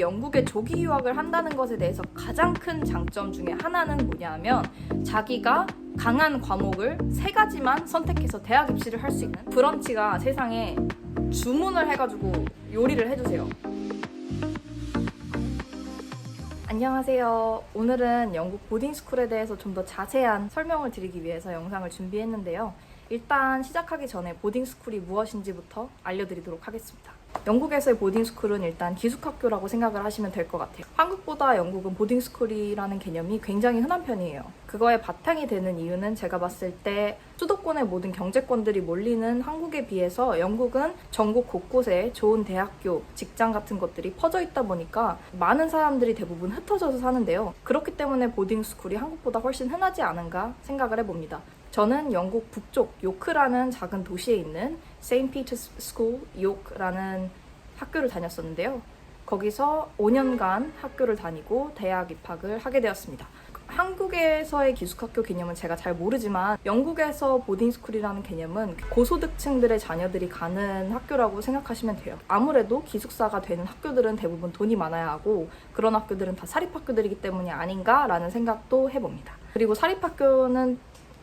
영국에 조기 유학을 한다는 것에 대해서 가장 큰 장점 중에 하나는 뭐냐면 자기가 강한 과목을 3가지만 선택해서 대학 입시를 할 수 있는. 브런치가 세상에 주문을 해가지고 요리를 해주세요. 안녕하세요. 오늘은 영국 보딩스쿨에 대해서 좀 더 자세한 설명을 드리기 위해서 영상을 준비했는데요. 일단 시작하기 전에 보딩스쿨이 무엇인지부터 알려드리도록 하겠습니다. 영국에서의 보딩스쿨은 일단 기숙학교라고 생각을 하시면 될 것 같아요. 한국보다 영국은 보딩스쿨이라는 개념이 굉장히 흔한 편이에요. 그거에 바탕이 되는 이유는 제가 봤을 때 수도권의 모든 경제권들이 몰리는 한국에 비해서 영국은 전국 곳곳에 좋은 대학교, 직장 같은 것들이 퍼져 있다 보니까 많은 사람들이 대부분 흩어져서 사는데요. 그렇기 때문에 보딩스쿨이 한국보다 훨씬 흔하지 않은가 생각을 해봅니다. 저는 영국 북쪽 요크라는 작은 도시에 있는 세인트 피터스 스쿨 요크라는 학교를 다녔었는데요. 거기서 5년간 학교를 다니고 대학 입학을 하게 되었습니다. 한국에서의 기숙학교 개념은 제가 잘 모르지만 영국에서 보딩스쿨이라는 개념은 고소득층들의 자녀들이 가는 학교라고 생각하시면 돼요. 아무래도 기숙사가 되는 학교들은 대부분 돈이 많아야 하고 그런 학교들은 다 사립학교들이기 때문이 아닌가라는 생각도 해봅니다. 그리고 사립학교는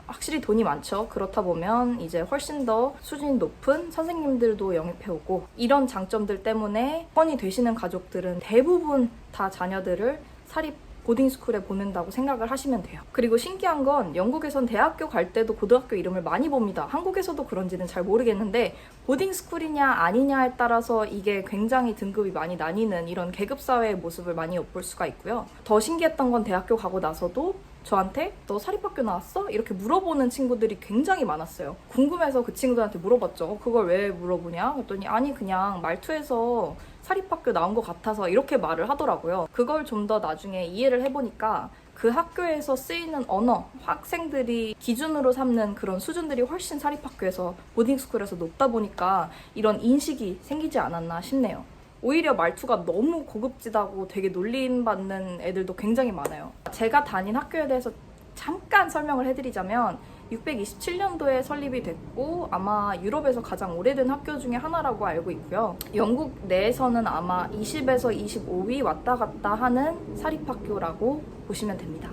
확실히 돈이 많죠. 그렇다 보면 이제 훨씬 더 수준이 높은 선생님들도 영입해오고 이런 장점들 때문에 학원이 되시는 가족들은 대부분 다 자녀들을 사립 보딩스쿨에 보낸다고 생각을 하시면 돼요. 그리고 신기한 건 영국에선 대학교 갈 때도 고등학교 이름을 많이 봅니다. 한국에서도 그런지는 잘 모르겠는데 보딩스쿨이냐 아니냐에 따라서 이게 굉장히 등급이 많이 나뉘는 이런 계급사회의 모습을 많이 엿볼 수가 있고요. 더 신기했던 건 대학교 가고 나서도 저한테 너 사립학교 나왔어? 이렇게 물어보는 친구들이 굉장히 많았어요. 궁금해서 그 친구들한테 물어봤죠. 그걸 왜 물어보냐? 그랬더니 아니 그냥 말투에서 사립학교 나온 것 같아서 이렇게 말을 하더라고요. 그걸 좀 더 나중에 이해를 해보니까 그 학교에서 쓰이는 언어, 학생들이 기준으로 삼는 그런 수준들이 훨씬 사립학교에서 보딩스쿨에서 높다 보니까 이런 인식이 생기지 않았나 싶네요. 오히려 말투가 너무 고급지다고 되게 놀림받는 애들도 굉장히 많아요. 제가 다닌 학교에 대해서 잠깐 설명을 해드리자면 627년도에 설립이 됐고 아마 유럽에서 가장 오래된 학교 중에 하나라고 알고 있고요. 영국 내에서는 아마 20에서 25위 왔다 갔다 하는 사립학교라고 보시면 됩니다.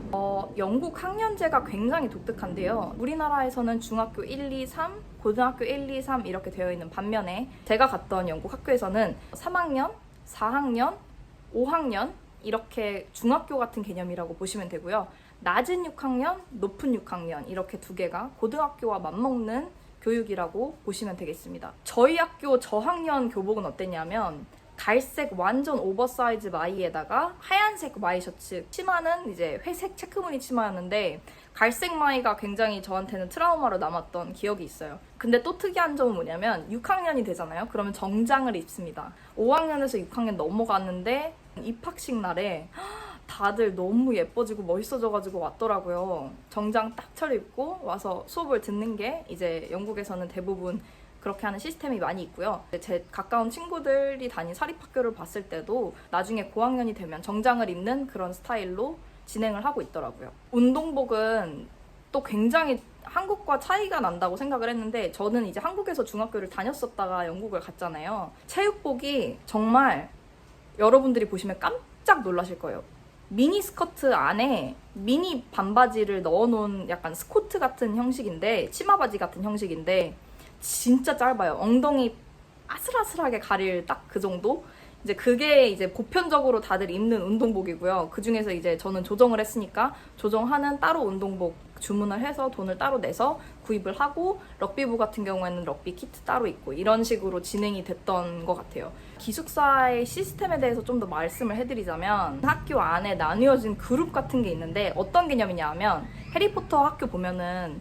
영국 학년제가 굉장히 독특한데요. 우리나라에서는 중학교 1, 2, 3, 고등학교 1, 2, 3 이렇게 되어 있는 반면에 제가 갔던 영국 학교에서는 3학년, 4학년, 5학년 이렇게 중학교 같은 개념이라고 보시면 되고요. 낮은 6학년, 높은 6학년 이렇게 두 개가 고등학교와 맞먹는 교육이라고 보시면 되겠습니다. 저희 학교 저학년 교복은 어땠냐면 갈색 완전 오버사이즈 마이에다가 하얀색 와이셔츠, 치마는 이제 회색 체크무늬 치마였는데 갈색 마이가 굉장히 저한테는 트라우마로 남았던 기억이 있어요. 근데 또 특이한 점은 뭐냐면 6학년이 되잖아요. 그러면 정장을 입습니다. 5학년에서 6학년 넘어갔는데 입학식 날에 다들 너무 예뻐지고 멋있어져가지고 왔더라고요. 정장 딱 차려입고 와서 수업을 듣는 게 이제 영국에서는 대부분 그렇게 하는 시스템이 많이 있고요. 제 가까운 친구들이 다닌 사립학교를 봤을 때도 나중에 고학년이 되면 정장을 입는 그런 스타일로 진행을 하고 있더라고요. 운동복은 또 굉장히 한국과 차이가 난다고 생각을 했는데 저는 이제 한국에서 중학교를 다녔었다가 영국을 갔잖아요. 체육복이 정말 여러분들이 보시면 깜짝 놀라실 거예요. 미니 스커트 안에 미니 반바지를 넣어놓은 약간 스코트 같은 형식인데 치마 바지 같은 형식인데 진짜 짧아요. 엉덩이 아슬아슬하게 가릴 딱 그 정도? 이제 그게 이제 보편적으로 다들 입는 운동복이고요. 그 중에서 이제 저는 조정을 했으니까 조정하는 따로 운동복 주문을 해서 돈을 따로 내서 구입을 하고 럭비부 같은 경우에는 럭비 키트 따로 있고 이런 식으로 진행이 됐던 것 같아요. 기숙사의 시스템에 대해서 좀 더 말씀을 해드리자면 학교 안에 나뉘어진 그룹 같은 게 있는데 어떤 개념이냐 하면 해리포터 학교 보면은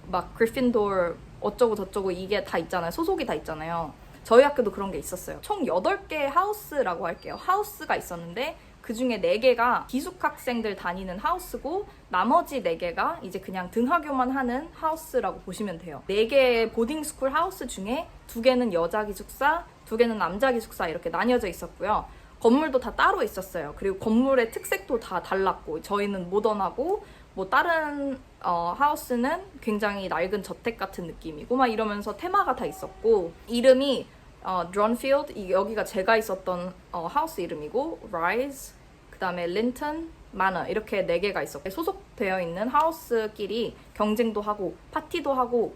막 그리핀도어 어쩌고 저쩌고 이게 다 있잖아요. 소속이 다 있잖아요. 저희 학교도 그런 게 있었어요. 총 8개의 하우스라고 할게요. 하우스가 있었는데 그 중에 4개가 기숙학생들 다니는 하우스고 나머지 4개가 이제 그냥 등하교만 하는 하우스라고 보시면 돼요. 4개의 보딩스쿨 하우스 중에 2개는 여자 기숙사, 2개는 남자 기숙사 이렇게 나뉘어져 있었고요. 건물도 다 따로 있었어요. 그리고 건물의 특색도 다 달랐고 저희는 모던하고 뭐 다른 하우스는 굉장히 낡은 저택 같은 느낌이고 막 이러면서 테마가 다 있었고 이름이 드런필드, 여기가 제가 있었던 하우스 이름이고, 라이즈, 그 다음에 린턴, 마너 이렇게 4개가 있었고 소속되어 있는 하우스끼리 경쟁도 하고 파티도 하고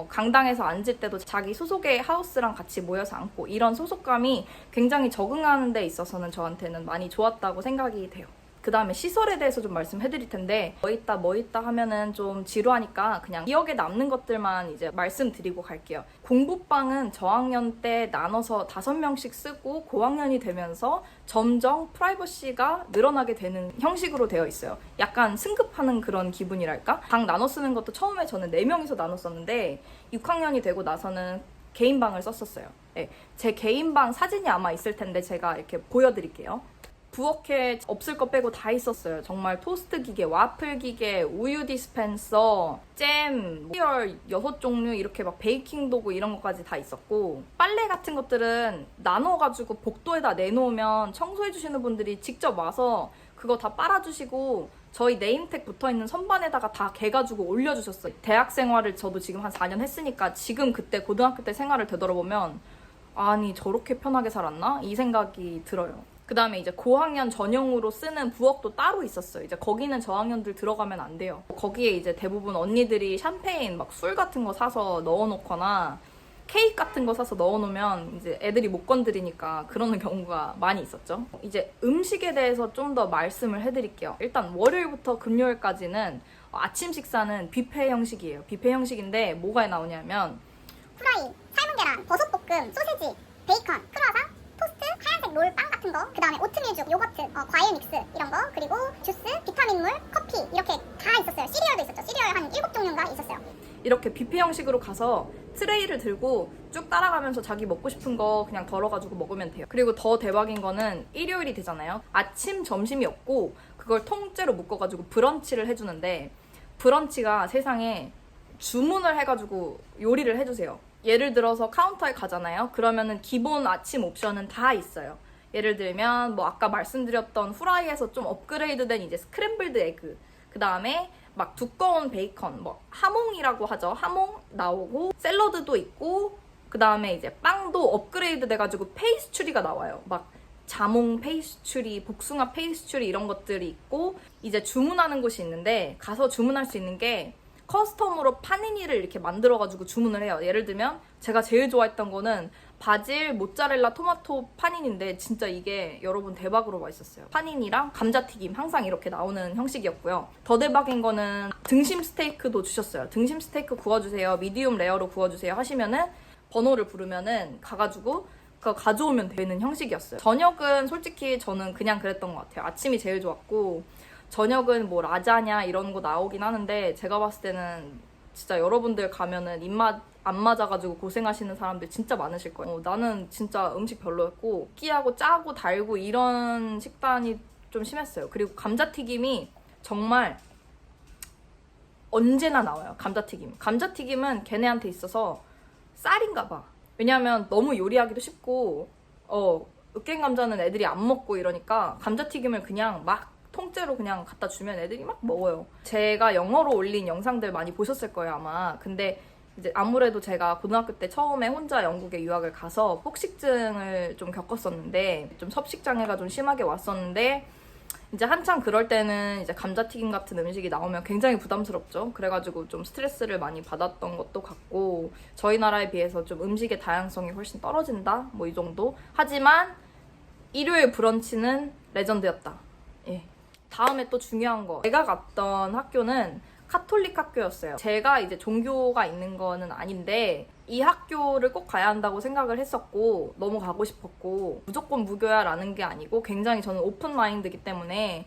강당에서 앉을 때도 자기 소속의 하우스랑 같이 모여서 앉고 이런 소속감이 굉장히 적응하는 데 있어서는 저한테는 많이 좋았다고 생각이 돼요. 그 다음에 시설에 대해서 좀 말씀해드릴 텐데 뭐 있다 하면은 좀 지루하니까 그냥 기억에 남는 것들만 이제 말씀드리고 갈게요. 공부방은 저학년 때 나눠서 5명씩 쓰고 고학년이 되면서 점점 프라이버시가 늘어나게 되는 형식으로 되어 있어요. 약간 승급하는 그런 기분이랄까? 방 나눠 쓰는 것도 처음에 저는 4명이서 나눠 썼는데 6학년이 되고 나서는 개인방을 썼었어요. 네, 제 개인방 사진이 아마 있을 텐데 제가 이렇게 보여드릴게요. 부엌에 없을 거 빼고 다 있었어요. 정말 토스트 기계, 와플 기계, 우유 디스펜서, 잼, 시리얼 6종류 이렇게 막 베이킹 도구 이런 것까지 다 있었고 빨래 같은 것들은 나눠가지고 복도에다 내놓으면 청소해주시는 분들이 직접 와서 그거 다 빨아주시고 저희 네임택 붙어있는 선반에다가 다 개가지고 올려주셨어요. 대학 생활을 저도 지금 한 4년 했으니까 지금 그때 고등학교 때 생활을 되돌아보면 아니 저렇게 편하게 살았나? 이 생각이 들어요. 그 다음에 이제 고학년 전용으로 쓰는 부엌도 따로 있었어요. 이제 거기는 저학년들 들어가면 안 돼요. 거기에 이제 대부분 언니들이 샴페인 막 술 같은 거 사서 넣어놓거나 케이크 같은 거 사서 넣어놓으면 이제 애들이 못 건드리니까 그러는 경우가 많이 있었죠. 이제 음식에 대해서 좀 더 말씀을 해드릴게요. 일단 월요일부터 금요일까지는 아침 식사는 뷔페 형식이에요. 뷔페 형식인데 뭐가 나오냐면 후라이, 삶은 계란, 버섯볶음, 소세지, 베이컨, 크루아상, 토스트, 하얀색 롤빵 같은 거, 그 다음에 오트밀죽, 요거트, 과일 믹스 이런 거, 그리고 주스, 비타민물, 커피 이렇게 다 있었어요. 시리얼도 있었죠. 시리얼 한 7종류인가 있었어요. 이렇게 뷔페 형식으로 가서 트레이를 들고 쭉 따라가면서 자기 먹고 싶은 거 그냥 덜어가지고 먹으면 돼요. 그리고 더 대박인 거는 일요일이 되잖아요. 아침, 점심이 없고 그걸 통째로 묶어가지고 브런치를 해주는데 브런치가 세상에 주문을 해가지고 요리를 해주세요. 예를 들어서 카운터에 가잖아요. 그러면은 기본 아침 옵션은 다 있어요. 예를 들면 뭐 아까 말씀드렸던 후라이에서 좀 업그레이드된 이제 스크램블드 에그, 그 다음에 막 두꺼운 베이컨, 뭐 하몽이라고 하죠. 하몽 나오고 샐러드도 있고 그 다음에 이제 빵도 업그레이드 돼가지고 페이스츄리가 나와요. 막 자몽 페이스츄리, 복숭아 페이스츄리 이런 것들이 있고 이제 주문하는 곳이 있는데 가서 주문할 수 있는 게 커스텀으로 파니니를 이렇게 만들어가지고 주문을 해요. 예를 들면 제가 제일 좋아했던 거는 바질, 모짜렐라, 토마토 파니니인데 진짜 이게 여러분 대박으로 맛있었어요. 파니니랑 감자튀김 항상 이렇게 나오는 형식이었고요. 더 대박인 거는 등심 스테이크도 주셨어요. 등심 스테이크 구워주세요. 미디움 레어로 구워주세요 하시면은 번호를 부르면은 가가지고 그거 가져오면 되는 형식이었어요. 저녁은 솔직히 저는 그냥 그랬던 것 같아요. 아침이 제일 좋았고 저녁은 뭐 라자냐 이런 거 나오긴 하는데 제가 봤을 때는 진짜 여러분들 가면은 입맛 안 맞아가지고 고생하시는 사람들 진짜 많으실 거예요. 나는 진짜 음식 별로였고 끼하고 짜고 달고 이런 식단이 좀 심했어요. 그리고 감자튀김이 정말 언제나 나와요. 감자튀김은 걔네한테 있어서 쌀인가 봐. 왜냐면 너무 요리하기도 쉽고 으깬 감자는 애들이 안 먹고 이러니까 감자튀김을 그냥 막 통째로 그냥 갖다 주면 애들이 막 먹어요. 제가 영어로 올린 영상들 많이 보셨을 거예요 아마. 근데 이제 아무래도 제가 고등학교 때 처음에 혼자 영국에 유학을 가서 폭식증을 좀 겪었었는데 좀 섭식장애가 좀 심하게 왔었는데 이제 한참 그럴 때는 이제 감자튀김 같은 음식이 나오면 굉장히 부담스럽죠. 그래가지고 좀 스트레스를 많이 받았던 것도 같고 저희 나라에 비해서 좀 음식의 다양성이 훨씬 떨어진다 뭐 이 정도. 하지만 일요일 브런치는 레전드였다. 예. 다음에 또 중요한 거, 제가 갔던 학교는 카톨릭 학교였어요. 제가 이제 종교가 있는 거는 아닌데 이 학교를 꼭 가야 한다고 생각을 했었고 너무 가고 싶었고 무조건 무교야 라는 게 아니고 굉장히 저는 오픈 마인드이기 때문에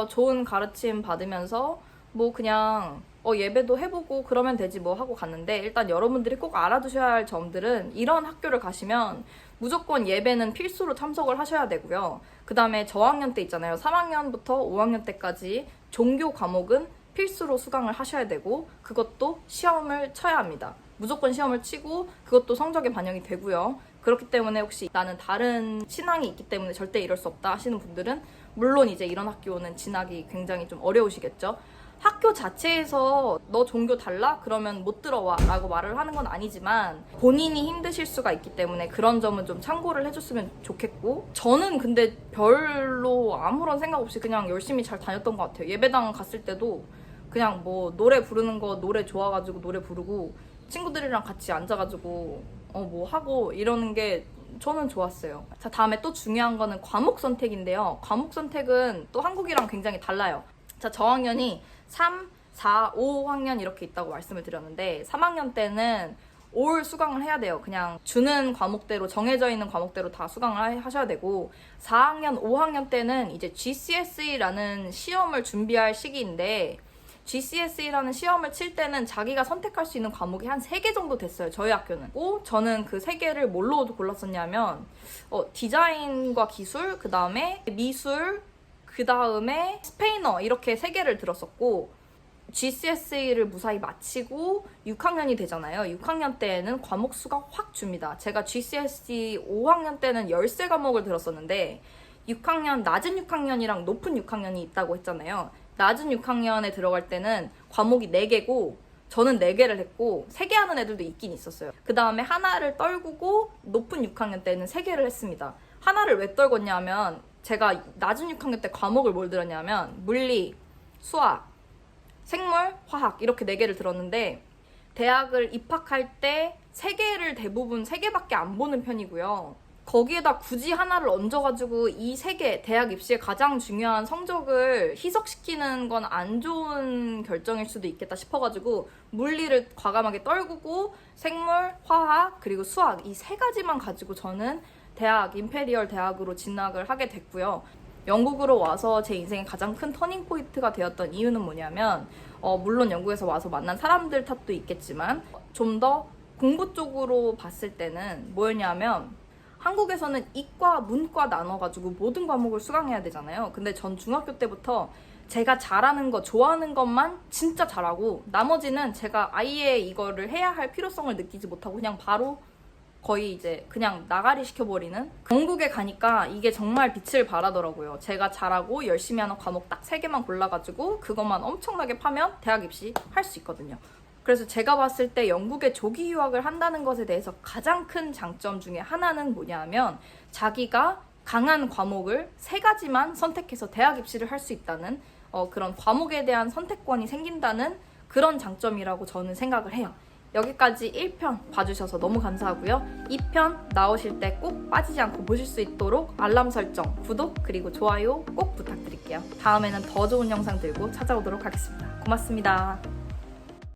좋은 가르침 받으면서 뭐 그냥 예배도 해보고 그러면 되지 뭐 하고 갔는데 일단 여러분들이 꼭 알아두셔야 할 점들은 이런 학교를 가시면 무조건 예배는 필수로 참석을 하셔야 되고요. 그 다음에 저학년 때 있잖아요. 3학년부터 5학년 때까지 종교 과목은 필수로 수강을 하셔야 되고 그것도 시험을 쳐야 합니다. 무조건 시험을 치고 그것도 성적에 반영이 되고요. 그렇기 때문에 혹시 나는 다른 신앙이 있기 때문에 절대 이럴 수 없다 하시는 분들은 물론 이제 이런 학교는 진학이 굉장히 좀 어려우시겠죠. 학교 자체에서 너 종교 달라? 그러면 못 들어와 라고 말을 하는 건 아니지만 본인이 힘드실 수가 있기 때문에 그런 점은 좀 참고를 해줬으면 좋겠고, 저는 근데 별로 아무런 생각 없이 그냥 열심히 잘 다녔던 것 같아요. 예배당 갔을 때도 그냥 뭐 노래 부르는 거 노래 좋아가지고 노래 부르고 친구들이랑 같이 앉아가지고 뭐 하고 이러는 게 저는 좋았어요. 자, 다음에 또 중요한 거는 과목 선택인데요. 과목 선택은 또 한국이랑 굉장히 달라요. 자, 저학년이 3, 4, 5학년 이렇게 있다고 말씀을 드렸는데 3학년 때는 올 수강을 해야 돼요. 그냥 주는 과목대로, 정해져 있는 과목대로 다 수강을 하셔야 되고, 4학년, 5학년 때는 이제 GCSE라는 시험을 준비할 시기인데, GCSE라는 시험을 칠 때는 자기가 선택할 수 있는 과목이 한 3개 정도 됐어요. 저희 학교는. 저는 그 3개를 뭘로 골랐었냐면 디자인과 기술, 그 다음에 미술, 그 다음에 스페인어, 이렇게 3개를 들었었고, GCSE를 무사히 마치고 6학년이 되잖아요. 6학년 때에는 과목 수가 확 줍니다. 제가 GCSE 5학년 때는 13과목을 들었었는데 6학년, 낮은 6학년이랑 높은 6학년이 있다고 했잖아요. 낮은 6학년에 들어갈 때는 과목이 4개고 저는 4개를 했고 3개 하는 애들도 있긴 있었어요. 그 다음에 하나를 떨구고 높은 6학년 때는 3개를 했습니다. 하나를 왜 떨궜냐면 제가 낮은 6학년 때 과목을 뭘 들었냐면 물리, 수학, 생물, 화학 이렇게 4개를 들었는데 대학을 입학할 때 3개를 대부분 3개밖에 안 보는 편이고요. 거기에다 굳이 하나를 얹어가지고 이 3개, 대학 입시의 가장 중요한 성적을 희석시키는 건 안 좋은 결정일 수도 있겠다 싶어가지고 물리를 과감하게 떨구고 생물, 화학, 그리고 수학 이 3가지만 가지고 저는 대학, 임페리얼 대학으로 진학을 하게 됐고요. 영국으로 와서 제 인생의 가장 큰 터닝 포인트가 되었던 이유는 뭐냐면 물론 영국에서 와서 만난 사람들 탓도 있겠지만 좀 더 공부 쪽으로 봤을 때는 뭐였냐면 한국에서는 이과, 문과 나눠가지고 모든 과목을 수강해야 되잖아요. 근데 전 중학교 때부터 제가 잘하는 거, 좋아하는 것만 진짜 잘하고 나머지는 제가 아예 이거를 해야 할 필요성을 느끼지 못하고 그냥 바로 거의 이제 그냥 나가리 시켜버리는. 영국에 가니까 이게 정말 빛을 발하더라고요. 제가 잘하고 열심히 하는 과목 딱 3개만 골라가지고 그것만 엄청나게 파면 대학 입시 할 수 있거든요. 그래서 제가 봤을 때 영국에 조기 유학을 한다는 것에 대해서 가장 큰 장점 중에 하나는 뭐냐면 자기가 강한 과목을 3가지만 선택해서 대학 입시를 할 수 있다는 그런 과목에 대한 선택권이 생긴다는 그런 장점이라고 저는 생각을 해요. 여기까지 1편 봐주셔서 너무 감사하고요. 2편 나오실 때 꼭 빠지지 않고 보실 수 있도록 알람 설정, 구독, 그리고 좋아요 꼭 부탁드릴게요. 다음에는 더 좋은 영상 들고 찾아오도록 하겠습니다. 고맙습니다.